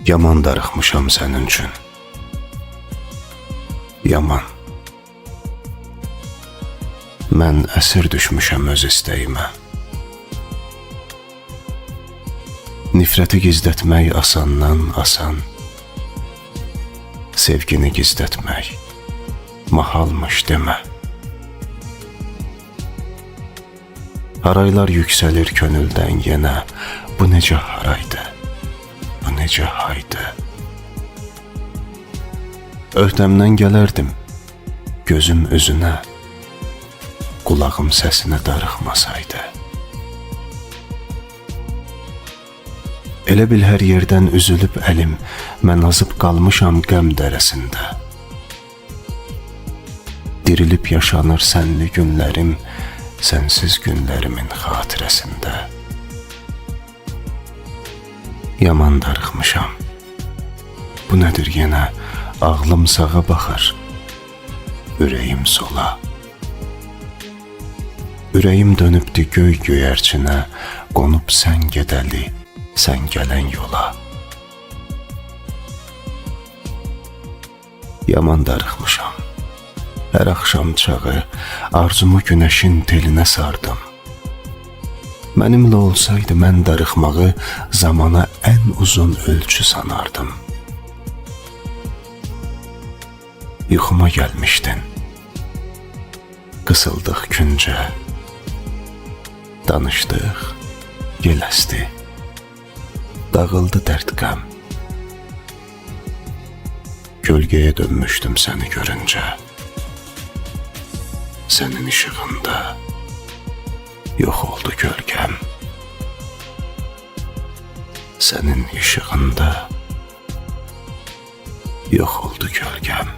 Yaman darıxmışam sənin üçün. Yaman. Mən əsir düşmüşəm öz istəyimə. Nifrəti gizlətmək asandan asan. Sevgini gizlətmək mahalmış demə. Haraylar yüksəlir könüldən yenə. Bu necə haraydı, bu necə haydı. Öhdəmdən gələrdim, gözüm üzünə, qulağım səsinə darıxmasaydı. Elə bil hər yerdən üzülüb əlim, mən azıb qalmışam qəm dərəsində. Dirilib yaşanır sənli günlərim, sənsiz günlərimin xatirəsində. Yaman darıxmışam. Bu nədir yenə? Ağlım sağa baxır, ürəyim sola. Ürəyim dönübdü göy göyərçinə, qonub sən gedəli, sən gələn yola. Yaman darıxmışam. Hər axşam çağı arzumu günəşin telinə sardım. Mənimlə olsaydı mən darıxmağı zamana ən uzun ölçü sanardım. Yuxuma gəlmişdin. Qısıldıq küncə. Danışdıq, yel əsdi. Dağıldı dərd qəm. Gölgəyə dönmüşdüm səni görüncə. Sənin işığında yox oldu gölgəm. Sənin işığında yox oldu gölgəm.